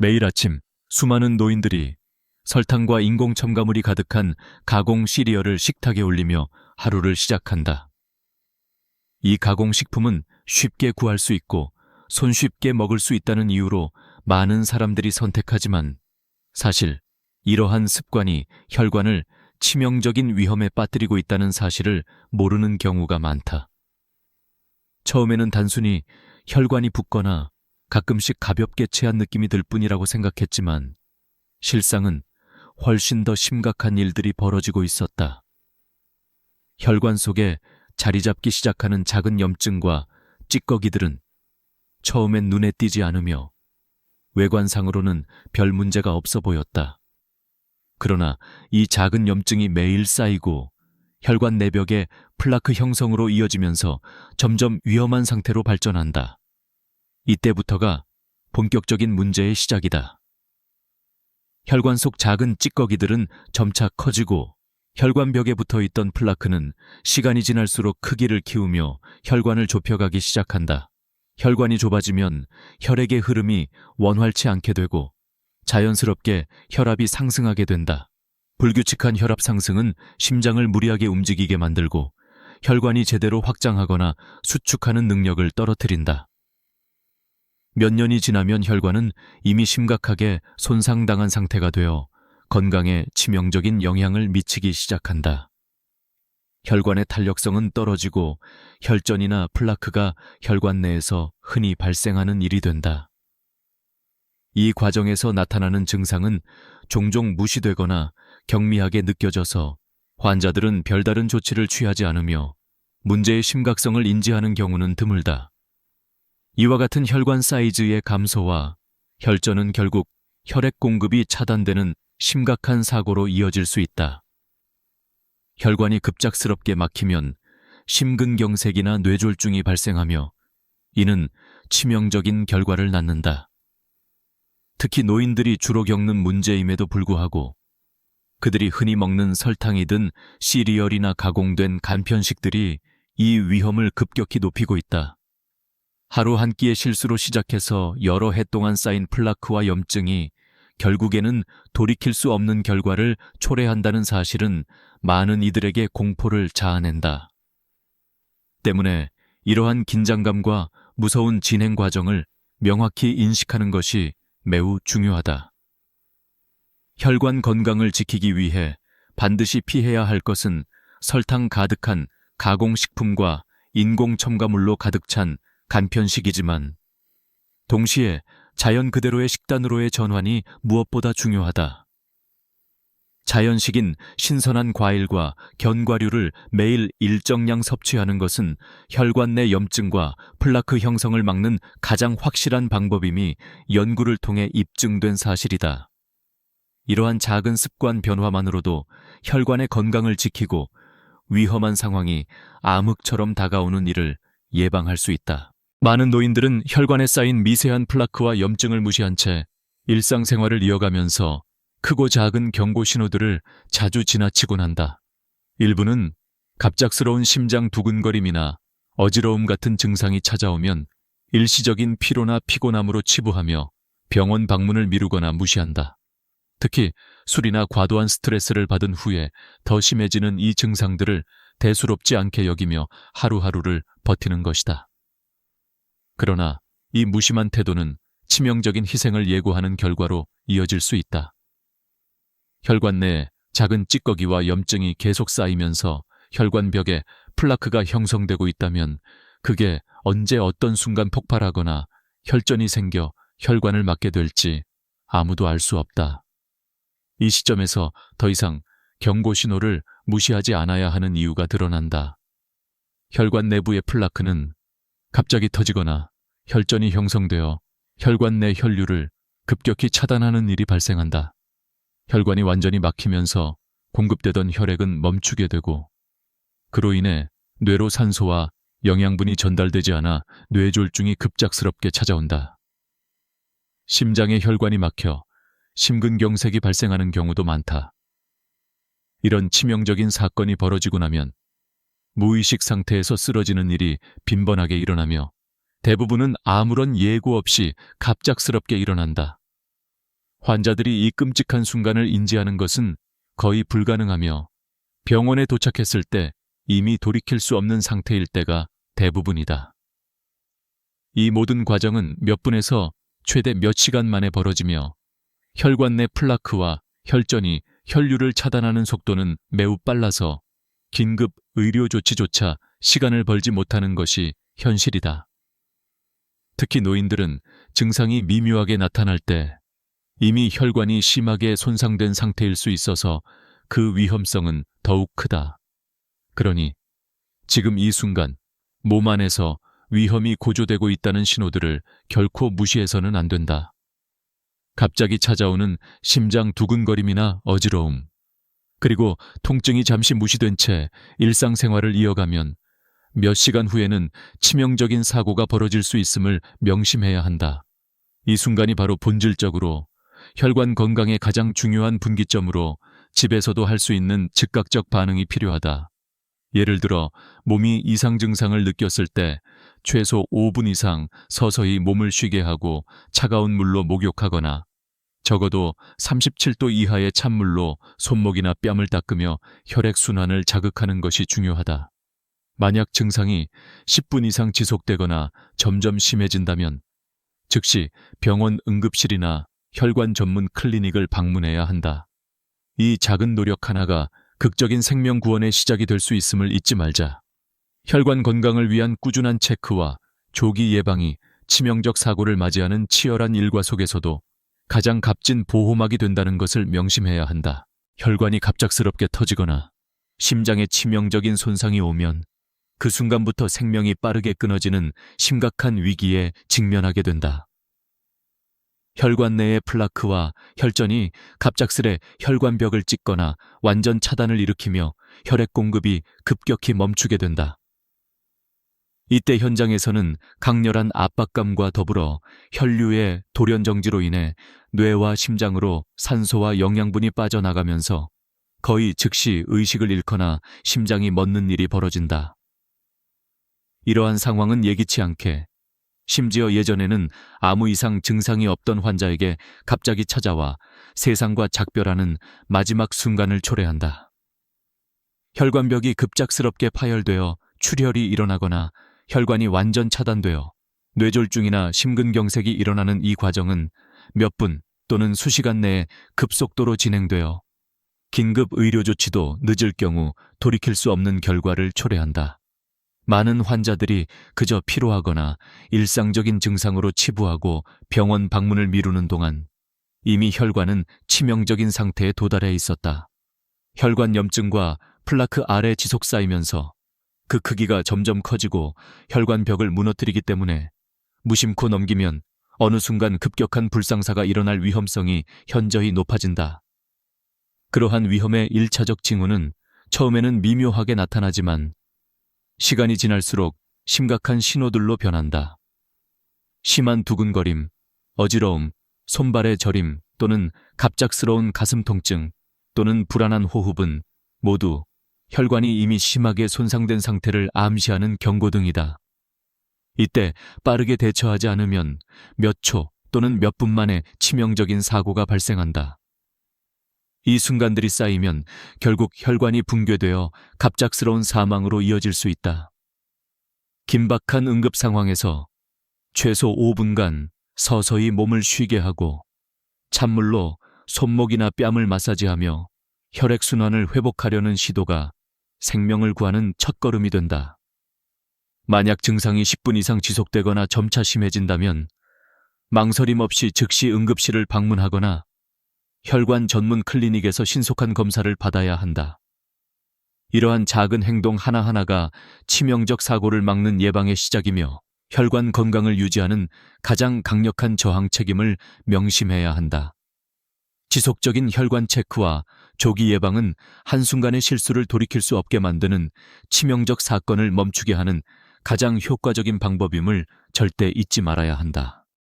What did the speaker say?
매일 아침 수많은 노인들이 설탕과 인공 첨가물이 가득한 가공 시리얼을 식탁에 올리며 하루를 시작한다. 이 가공식품은 쉽게 구할 수 있고 손쉽게 먹을 수 있다는 이유로 많은 사람들이 선택하지만 사실 이러한 습관이 혈관을 치명적인 위험에 빠뜨리고 있다는 사실을 모르는 경우가 많다. 처음에는 단순히 혈관이 붓거나 가끔씩 가볍게 체한 느낌이 들 뿐이라고 생각했지만 실상은 훨씬 더 심각한 일들이 벌어지고 있었다. 혈관 속에 자리 잡기 시작하는 작은 염증과 찌꺼기들은 처음엔 눈에 띄지 않으며 외관상으로는 별 문제가 없어 보였다. 그러나 이 작은 염증이 매일 쌓이고 혈관 내벽에 플라크 형성으로 이어지면서 점점 위험한 상태로 발전한다. 이때부터가 본격적인 문제의 시작이다. 혈관 속 작은 찌꺼기들은 점차 커지고 혈관벽에 붙어있던 플라크는 시간이 지날수록 크기를 키우며 혈관을 좁혀가기 시작한다. 혈관이 좁아지면 혈액의 흐름이 원활치 않게 되고 자연스럽게 혈압이 상승하게 된다. 불규칙한 혈압 상승은 심장을 무리하게 움직이게 만들고 혈관이 제대로 확장하거나 수축하는 능력을 떨어뜨린다. 몇 년이 지나면 혈관은 이미 심각하게 손상당한 상태가 되어 건강에 치명적인 영향을 미치기 시작한다. 혈관의 탄력성은 떨어지고 혈전이나 플라크가 혈관 내에서 흔히 발생하는 일이 된다. 이 과정에서 나타나는 증상은 종종 무시되거나 경미하게 느껴져서 환자들은 별다른 조치를 취하지 않으며 문제의 심각성을 인지하는 경우는 드물다. 이와 같은 혈관 사이즈의 감소와 혈전은 결국 혈액 공급이 차단되는 심각한 사고로 이어질 수 있다. 혈관이 급작스럽게 막히면 심근경색이나 뇌졸중이 발생하며 이는 치명적인 결과를 낳는다. 특히 노인들이 주로 겪는 문제임에도 불구하고 그들이 흔히 먹는 설탕이든 시리얼이나 가공된 간편식들이 이 위험을 급격히 높이고 있다. 하루 한 끼의 실수로 시작해서 여러 해 동안 쌓인 플라크와 염증이 결국에는 돌이킬 수 없는 결과를 초래한다는 사실은 많은 이들에게 공포를 자아낸다. 때문에 이러한 긴장감과 무서운 진행 과정을 명확히 인식하는 것이 매우 중요하다. 혈관 건강을 지키기 위해 반드시 피해야 할 것은 설탕 가득한 가공식품과 인공 첨가물로 가득 찬 간편식이지만 동시에 자연 그대로의 식단으로의 전환이 무엇보다 중요하다. 자연식인 신선한 과일과 견과류를 매일 일정량 섭취하는 것은 혈관 내 염증과 플라크 형성을 막는 가장 확실한 방법임이 연구를 통해 입증된 사실이다. 이러한 작은 습관 변화만으로도 혈관의 건강을 지키고 위험한 상황이 암흑처럼 다가오는 일을 예방할 수 있다. 많은 노인들은 혈관에 쌓인 미세한 플라크와 염증을 무시한 채 일상생활을 이어가면서 크고 작은 경고 신호들을 자주 지나치곤 한다. 일부는 갑작스러운 심장 두근거림이나 어지러움 같은 증상이 찾아오면 일시적인 피로나 피곤함으로 치부하며 병원 방문을 미루거나 무시한다. 특히 술이나 과도한 스트레스를 받은 후에 더 심해지는 이 증상들을 대수롭지 않게 여기며 하루하루를 버티는 것이다. 그러나 이 무심한 태도는 치명적인 희생을 예고하는 결과로 이어질 수 있다. 혈관 내에 작은 찌꺼기와 염증이 계속 쌓이면서 혈관벽에 플라크가 형성되고 있다면 그게 언제 어떤 순간 폭발하거나 혈전이 생겨 혈관을 막게 될지 아무도 알 수 없다. 이 시점에서 더 이상 경고 신호를 무시하지 않아야 하는 이유가 드러난다. 혈관 내부의 플라크는 갑자기 터지거나 혈전이 형성되어 혈관 내 혈류를 급격히 차단하는 일이 발생한다. 혈관이 완전히 막히면서 공급되던 혈액은 멈추게 되고 그로 인해 뇌로 산소와 영양분이 전달되지 않아 뇌졸중이 급작스럽게 찾아온다. 심장의 혈관이 막혀 심근경색이 발생하는 경우도 많다. 이런 치명적인 사건이 벌어지고 나면 무의식 상태에서 쓰러지는 일이 빈번하게 일어나며 대부분은 아무런 예고 없이 갑작스럽게 일어난다. 환자들이 이 끔찍한 순간을 인지하는 것은 거의 불가능하며 병원에 도착했을 때 이미 돌이킬 수 없는 상태일 때가 대부분이다. 이 모든 과정은 몇 분에서 최대 몇 시간 만에 벌어지며 혈관 내 플라크와 혈전이 혈류를 차단하는 속도는 매우 빨라서 긴급 의료 조치조차 시간을 벌지 못하는 것이 현실이다. 특히 노인들은 증상이 미묘하게 나타날 때 이미 혈관이 심하게 손상된 상태일 수 있어서 그 위험성은 더욱 크다. 그러니 지금 이 순간 몸 안에서 위험이 고조되고 있다는 신호들을 결코 무시해서는 안 된다. 갑자기 찾아오는 심장 두근거림이나 어지러움, 그리고 통증이 잠시 무시된 채 일상생활을 이어가면 몇 시간 후에는 치명적인 사고가 벌어질 수 있음을 명심해야 한다. 이 순간이 바로 본질적으로 혈관 건강의 가장 중요한 분기점으로 집에서도 할 수 있는 즉각적 반응이 필요하다. 예를 들어 몸이 이상 증상을 느꼈을 때 최소 5분 이상 서서히 몸을 쉬게 하고 차가운 물로 목욕하거나 적어도 37도 이하의 찬물로 손목이나 뺨을 닦으며 혈액순환을 자극하는 것이 중요하다. 만약 증상이 10분 이상 지속되거나 점점 심해진다면 즉시 병원 응급실이나 혈관 전문 클리닉을 방문해야 한다. 이 작은 노력 하나가 극적인 생명 구원의 시작이 될 수 있음을 잊지 말자. 혈관 건강을 위한 꾸준한 체크와 조기 예방이 치명적 사고를 맞이하는 치열한 일과 속에서도 가장 값진 보호막이 된다는 것을 명심해야 한다. 혈관이 갑작스럽게 터지거나 심장에 치명적인 손상이 오면 그 순간부터 생명이 빠르게 끊어지는 심각한 위기에 직면하게 된다. 혈관 내의 플라크와 혈전이 갑작스레 혈관벽을 찢거나 완전 차단을 일으키며 혈액 공급이 급격히 멈추게 된다. 이때 현장에서는 강렬한 압박감과 더불어 혈류의 돌연 정지로 인해 뇌와 심장으로 산소와 영양분이 빠져나가면서 거의 즉시 의식을 잃거나 심장이 멎는 일이 벌어진다. 이러한 상황은 예기치 않게, 심지어 예전에는 아무 이상 증상이 없던 환자에게 갑자기 찾아와 세상과 작별하는 마지막 순간을 초래한다. 혈관벽이 급작스럽게 파열되어 출혈이 일어나거나 혈관이 완전 차단되어 뇌졸중이나 심근경색이 일어나는 이 과정은 몇 분 또는 수시간 내에 급속도로 진행되어 긴급 의료 조치도 늦을 경우 돌이킬 수 없는 결과를 초래한다. 많은 환자들이 그저 피로하거나 일상적인 증상으로 치부하고 병원 방문을 미루는 동안 이미 혈관은 치명적인 상태에 도달해 있었다. 혈관 염증과 플라크 아래 지속 쌓이면서 그 크기가 점점 커지고 혈관벽을 무너뜨리기 때문에 무심코 넘기면 어느 순간 급격한 불상사가 일어날 위험성이 현저히 높아진다. 그러한 위험의 1차적 징후는 처음에는 미묘하게 나타나지만 시간이 지날수록 심각한 신호들로 변한다. 심한 두근거림, 어지러움, 손발의 저림 또는 갑작스러운 가슴 통증 또는 불안한 호흡은 모두 혈관이 이미 심하게 손상된 상태를 암시하는 경고등이다. 이때 빠르게 대처하지 않으면 몇 초 또는 몇 분 만에 치명적인 사고가 발생한다. 이 순간들이 쌓이면 결국 혈관이 붕괴되어 갑작스러운 사망으로 이어질 수 있다. 긴박한 응급 상황에서 최소 5분간 서서히 몸을 쉬게 하고 찬물로 손목이나 뺨을 마사지하며 혈액순환을 회복하려는 시도가 생명을 구하는 첫걸음이 된다. 만약 증상이 10분 이상 지속되거나 점차 심해진다면 망설임 없이 즉시 응급실을 방문하거나 혈관 전문 클리닉에서 신속한 검사를 받아야 한다. 이러한 작은 행동 하나하나가 치명적 사고를 막는 예방의 시작이며 혈관 건강을 유지하는 가장 강력한 저항 책임을 명심해야 한다. 지속적인 혈관 체크와 조기 예방은 한순간의 실수를 돌이킬 수 없게 만드는 치명적 사건을 멈추게 하는 가장 효과적인 방법임을 절대 잊지 말아야 한다.